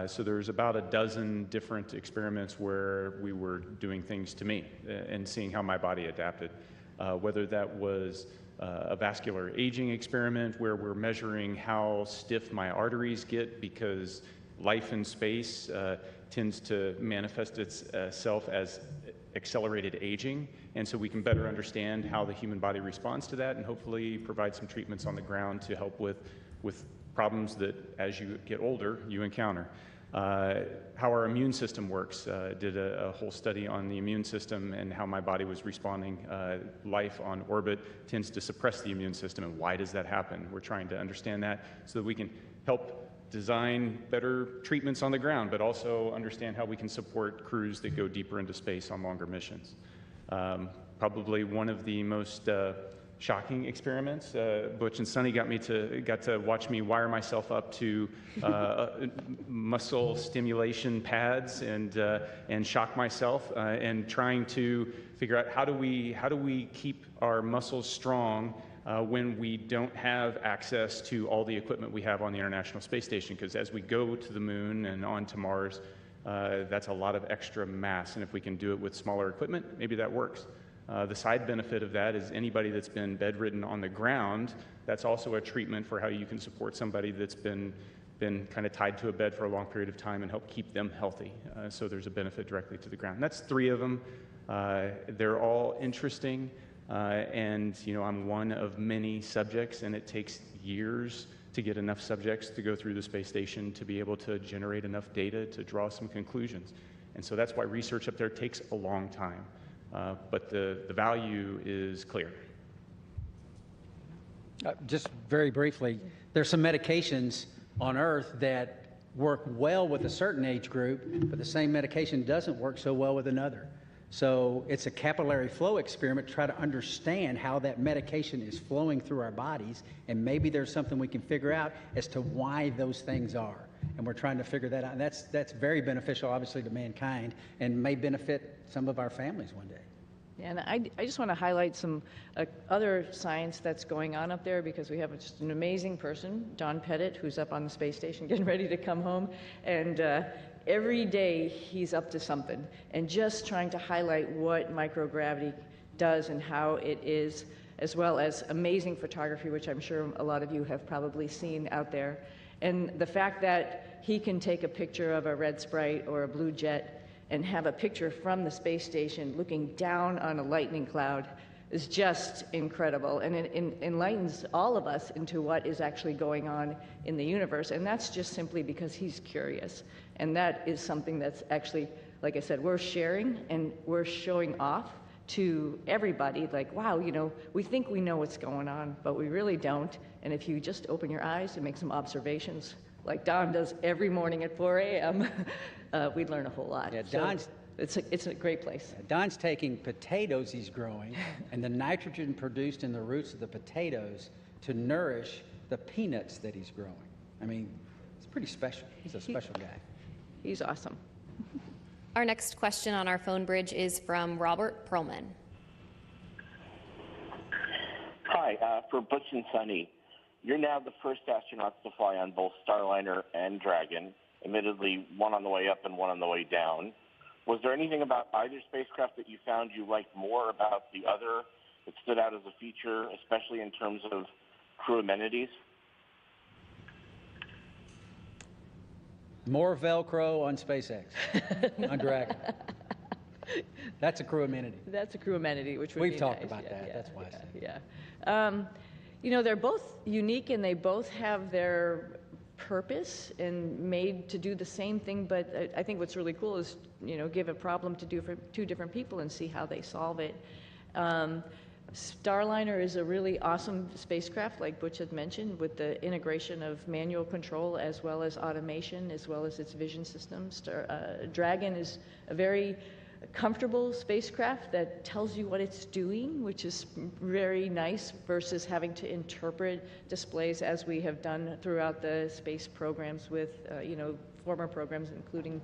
[SPEAKER 11] So there's about a dozen different experiments where we were doing things to me and seeing how my body adapted. whether that was a vascular aging experiment where we're measuring how stiff my arteries get because life in space tends to manifest itself as accelerated aging, and so we can better understand how the human body responds to that and hopefully provide some treatments on the ground to help with problems that as you get older you encounter. How our immune system works. Did a whole study on the immune system and how my body was responding. Life on orbit tends to suppress the immune system, and why does that happen? We're trying to understand that so that we can help design better treatments on the ground, but also understand how we can support crews that go deeper into space on longer missions. Probably one of the most shocking experiments. Butch and Suni got to watch me wire myself up to muscle stimulation pads and shock myself and trying to figure out how do we keep our muscles strong when we don't have access to all the equipment we have on the International Space Station, because as we go to the moon and on to Mars, that's a lot of extra mass, and if we can do it with smaller equipment, maybe that works. The side benefit of that is anybody that's been bedridden on the ground, that's also a treatment for how you can support somebody that's been kind of tied to a bed for a long period of time and help keep them healthy. So there's a benefit directly to the ground. And that's 3 of them. They're all interesting, and I'm one of many subjects, and it takes years to get enough subjects to go through the space station to be able to generate enough data to draw some conclusions. And so that's why research up there takes a long time. But the value is clear.
[SPEAKER 2] Just very briefly, there's some medications on Earth that work well with a certain age group, but the same medication doesn't work so well with another. So it's a capillary flow experiment to try to understand how that medication is flowing through our bodies, and maybe there's something we can figure out as to why those things are. And we're trying to figure that out. And that's very beneficial, obviously, to mankind, and may benefit some of our families one day.
[SPEAKER 1] Yeah, and I just want to highlight some other science that's going on up there, because we have just an amazing person, Don Pettit, who's up on the space station getting ready to come home. And every day he's up to something and just trying to highlight what microgravity does and how it is, as well as amazing photography, which I'm sure a lot of you have probably seen out there. And the fact that he can take a picture of a red sprite or a blue jet and have a picture from the space station looking down on a lightning cloud is just incredible. And it enlightens all of us into what is actually going on in the universe. And that's just simply because he's curious. And that is something that's actually, like I said, we're sharing and we're showing off to everybody, like, wow, we think we know what's going on, but we really don't. And if you just open your eyes and make some observations, like Don does every morning at 4 a.m., we'd learn a whole lot.
[SPEAKER 2] Yeah,
[SPEAKER 1] so it's a great place.
[SPEAKER 2] Don's taking potatoes he's growing and the nitrogen produced in the roots of the potatoes to nourish the peanuts that he's growing. I mean, it's pretty special. He's a special guy.
[SPEAKER 1] He's awesome.
[SPEAKER 3] Our next question on our phone bridge is from Robert Perlman.
[SPEAKER 6] Hi, for Butch and Suni. You're now the first astronauts to fly on both Starliner and Dragon, admittedly one on the way up and one on the way down. Was there anything about either spacecraft that you found you liked more about the other that stood out as a feature, especially in terms of crew amenities?
[SPEAKER 2] More Velcro on SpaceX, on Dragon. That's a crew amenity.
[SPEAKER 1] That's a crew amenity, which would
[SPEAKER 2] We've
[SPEAKER 1] be
[SPEAKER 2] talked
[SPEAKER 1] nice.
[SPEAKER 2] about
[SPEAKER 1] Yeah,
[SPEAKER 2] that.
[SPEAKER 1] yeah,
[SPEAKER 2] That's why I said.
[SPEAKER 1] Yeah. They're both unique and they both have their purpose and made to do the same thing, but I think what's really cool is, give a problem to do for 2 different people and see how they solve it. Starliner is a really awesome spacecraft, like Butch had mentioned, with the integration of manual control as well as automation, as well as its vision systems. Dragon is a very comfortable spacecraft that tells you what it's doing, which is very nice, versus having to interpret displays as we have done throughout the space programs with, former programs, including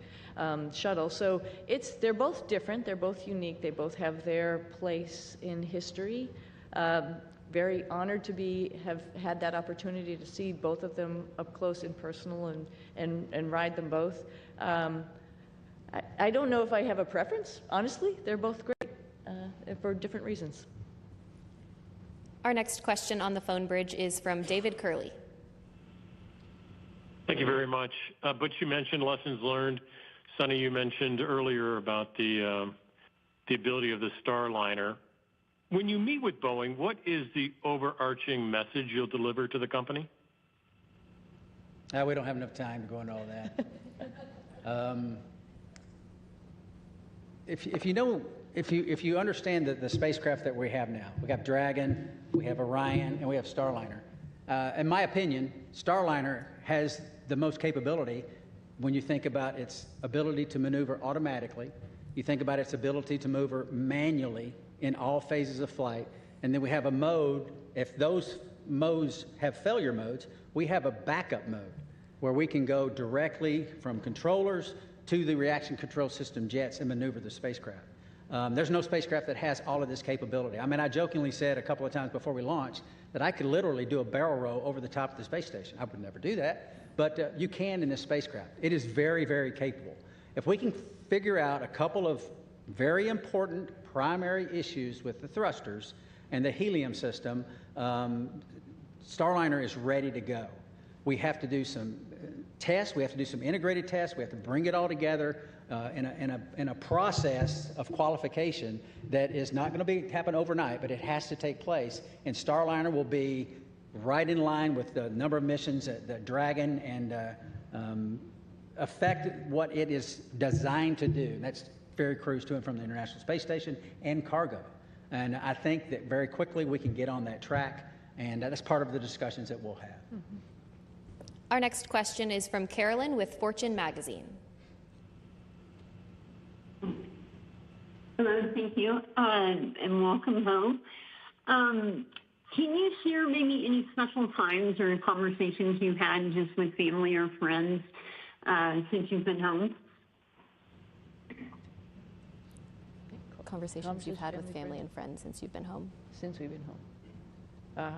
[SPEAKER 1] shuttle. So they're both different, they're both unique, they both have their place in history. Very honored to have had that opportunity to see both of them up close and personal and ride them both. I don't know if I have a preference, honestly. They're both great for different reasons.
[SPEAKER 3] Our next question on the phone bridge is from David Curley.
[SPEAKER 7] Thank you very much. Butch, you mentioned lessons learned. Sonny, you mentioned earlier about the ability of the Starliner. When you meet with Boeing, what is the overarching message you'll deliver to the company?
[SPEAKER 2] We don't have enough time to go into all that. If you understand the spacecraft that we have now, we have Dragon, we have Orion, and we have Starliner. In my opinion, Starliner has the most capability when you think about its ability to maneuver automatically, you think about its ability to maneuver manually in all phases of flight, and then we have a mode, if those modes have failure modes, we have a backup mode where we can go directly from controllers to the reaction control system jets and maneuver the spacecraft. There's no spacecraft that has all of this capability. I mean, I jokingly said a couple of times before we launched that I could literally do a barrel roll over the top of the space station. I would never do that, but you can in this spacecraft. It is very, very capable. If we can figure out a couple of very important primary issues with the thrusters and the helium system, Starliner is ready to go. We have to do some tests. We have to do some integrated tests. We have to bring it all together in a process of qualification that is not going to happen overnight, but it has to take place. And Starliner will be right in line with the number of missions that Dragon and affect what it is designed to do. And that's ferry crews to and from the International Space Station and cargo. And I think that very quickly we can get on that track, and that's part of the discussions that we'll have.
[SPEAKER 3] Mm-hmm. Our next question is from Carolyn with Fortune Magazine.
[SPEAKER 8] Hello, thank you, and welcome home. Can you share maybe any special times or conversations you've had just with family or friends since you've been home?
[SPEAKER 3] Conversations you've had with family and friends since you've been home?
[SPEAKER 1] Since we've been home.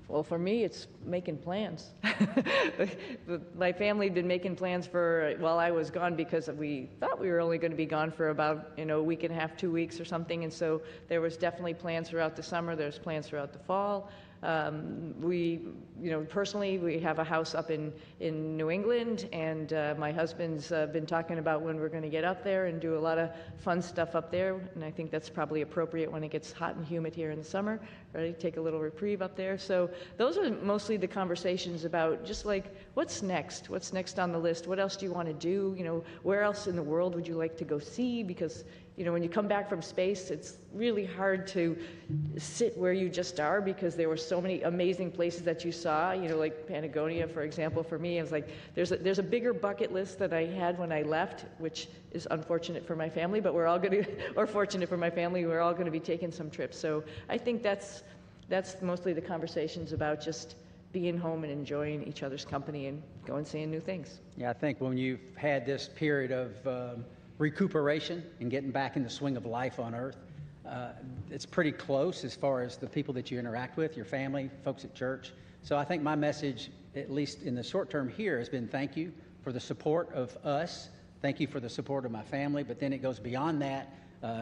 [SPEAKER 1] Well, for me, it's making plans. My family had been making plans while I was gone because we thought we were only going to be gone for about a week and a half, 2 weeks or something. And so there was definitely plans throughout the summer. There's plans throughout the fall. Personally, we have a house up in New England, and my husband's been talking about when we're going to get up there and do a lot of fun stuff up there. And I think that's probably appropriate when it gets hot and humid here in the summer, right? Take a little reprieve up there. So those are mostly the conversations about just like, what's next? What's next on the list? What else do you want to do? Where else in the world would you like to go see? Because when you come back from space, it's really hard to sit where you just are because there were so many amazing places that you saw, like Patagonia, for example. For me, I was like, there's a bigger bucket list than I had when I left, which is unfortunate for my family, but we're all going to, or fortunate for my family, we're all going to be taking some trips. So I think that's mostly the conversations about just being home and enjoying each other's company and going and seeing new things.
[SPEAKER 2] Yeah, I think when you've had this period of recuperation and getting back in the swing of life on Earth, it's pretty close as far as the people that you interact with, your family, folks at church. So I think my message, at least in the short term here, has been thank you for the support of us. Thank you for the support of my family. But then it goes beyond that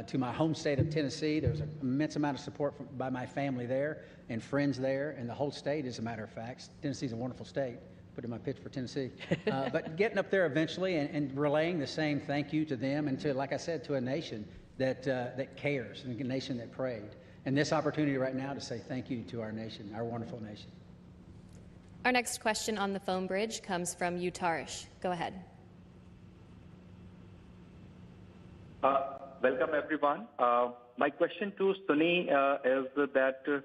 [SPEAKER 2] to my home state of Tennessee. There's an immense amount of support by my family there and friends there, and the whole state, as a matter of fact. Tennessee's a wonderful state. Put in my pitch for Tennessee. But getting up there eventually and relaying the same thank you to them and to, like I said, to a nation that cares, and a nation that prayed. And this opportunity right now to say thank you to our nation, our wonderful nation.
[SPEAKER 3] Our next question on the phone bridge comes from Utarish. Go ahead.
[SPEAKER 23] Welcome, everyone. My question to Suni is that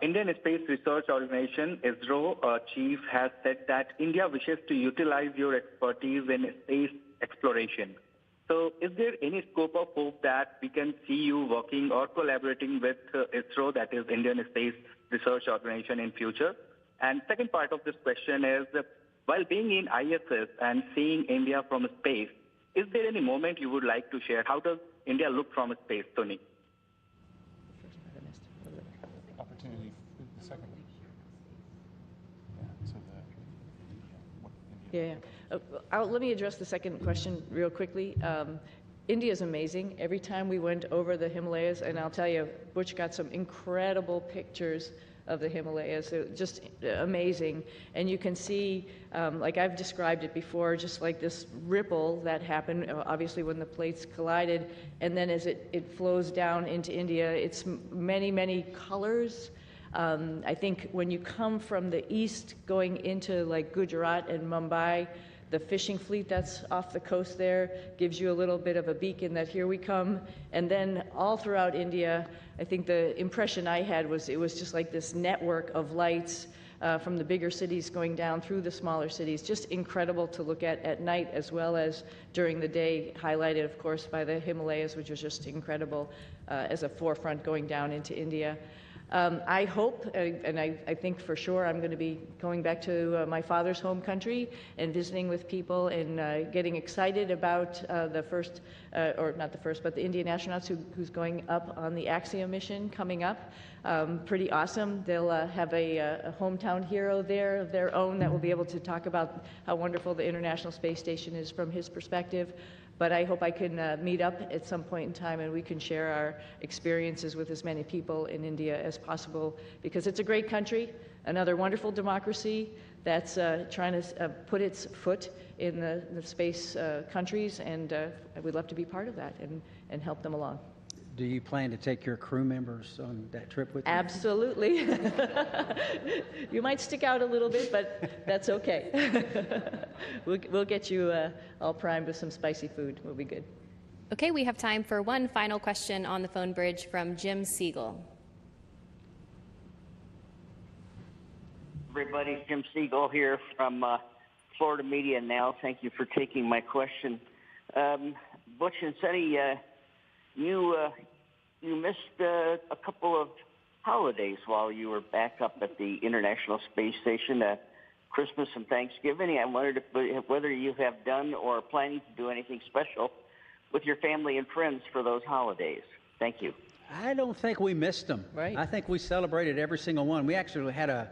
[SPEAKER 23] Indian Space Research Organization, ISRO chief, has said that India wishes to utilize your expertise in space exploration. So is there any scope of hope that we can see you working or collaborating with ISRO, that is Indian Space Research Organization, in future? And second part of this question is, while being in ISS and seeing India from space, is there any moment you would like to share? How does India look from space, Tony?
[SPEAKER 19] Opportunity, the second.
[SPEAKER 1] Yeah. Let me address the second question real quickly. India is amazing. Every time we went over the Himalayas, and I'll tell you, Butch got some incredible pictures of the Himalayas. They're just amazing. And you can see, like I've described it before, just like this ripple that happened, obviously when the plates collided, and then as it flows down into India, it's many, many colors. I think when you come from the east going into like Gujarat and Mumbai, the fishing fleet that's off the coast there gives you a little bit of a beacon that here we come. And then all throughout India, I think the impression I had was it was just like this network of lights from the bigger cities going down through the smaller cities. Just incredible to look at night as well as during the day, highlighted, of course, by the Himalayas, which was just incredible as a forefront going down into India. I hope, and I think for sure, I'm going to be going back to my father's home country and visiting with people and getting excited about the first, or not the first, but the Indian astronauts who's going up on the Axiom mission coming up. Pretty awesome. They'll have a hometown hero there of their own that will be able to talk about how wonderful the International Space Station is from his perspective. But I hope I can meet up at some point in time and we can share our experiences with as many people in India as possible, because it's a great country, another wonderful democracy that's trying to put its foot in the space countries, and we'd love to be part of that and help them along.
[SPEAKER 2] Do you plan to take your crew members on that trip with you?
[SPEAKER 1] Absolutely. You might stick out a little bit, but that's okay. We'll get you all primed with some spicy food. We'll be good.
[SPEAKER 3] Okay, we have time for one final question on the phone bridge from Jim Siegel.
[SPEAKER 9] Everybody, Jim Siegel here from Florida Media Now. Thank you for taking my question. Butch and Suni, you missed a couple of holidays while you were back up at the International Space Station, Christmas and Thanksgiving. I wondered whether you have done or are planning to do anything special with your family and friends for those holidays. Thank you.
[SPEAKER 2] I don't think we missed them.
[SPEAKER 1] Right.
[SPEAKER 2] I think we celebrated every single one. We actually had a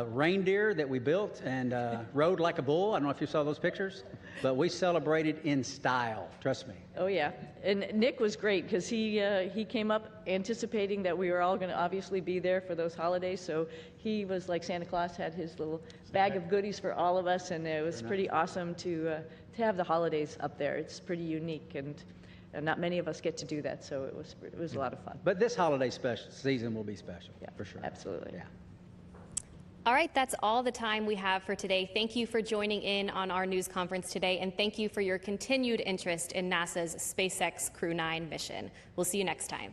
[SPEAKER 2] reindeer that we built and rode like a bull. I don't know if you saw those pictures, but we celebrated in style, trust me.
[SPEAKER 1] Oh yeah, and Nick was great because he came up anticipating that we were all going to obviously be there for those holidays, so he was like Santa Claus, had his little bag of goodies for all of us, and it was pretty awesome to have the holidays up there. It's pretty unique, and not many of us get to do that, so it was a lot of fun.
[SPEAKER 2] But this holiday season will be special,
[SPEAKER 1] yeah,
[SPEAKER 2] for sure.
[SPEAKER 1] Absolutely.
[SPEAKER 2] Yeah.
[SPEAKER 3] All right, that's all the time we have for today. Thank you for joining in on our news conference today, and thank you for your continued interest in NASA's SpaceX Crew 9 mission. We'll see you next time.